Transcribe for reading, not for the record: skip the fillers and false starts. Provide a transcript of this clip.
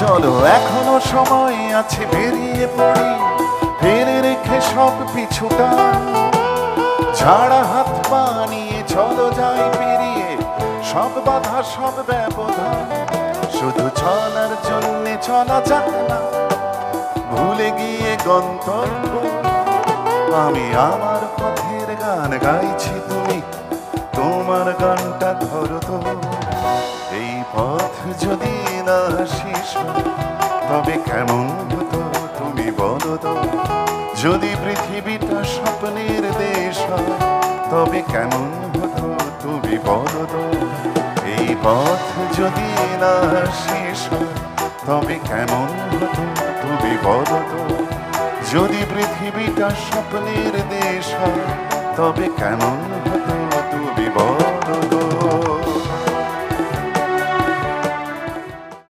চলো এখনো সময় আছে, বেরিয়ে পড়ি, ফেলে রেখে সব পিছুটা। ঝাড়া হাত পা নিয়ে চলো যাই পেরিয়ে সব বাধা সব ব্যবধান। শুধু চলার জন্যে চলা যাক না ভুলে গিয়ে গন্তব্য। আমি আমার পথের গান গাইছি, তুমি তোমার গানটা ধরো তো। এই পথ যদি না শেষ হয় তবে কেমন হতো তুমি বলো তো। যদি পৃথিবীটা স্বপ্নের দেশ হয় তবে কেমন হতো তুমি বলো তো। এই পথ যদি না শেষ হয় তবে কেমন হতো তুমি বলো তো। যদি পৃথিবীটা স্বপ্নের দেশ হয় তবে কেমন হতো তুমি বলো।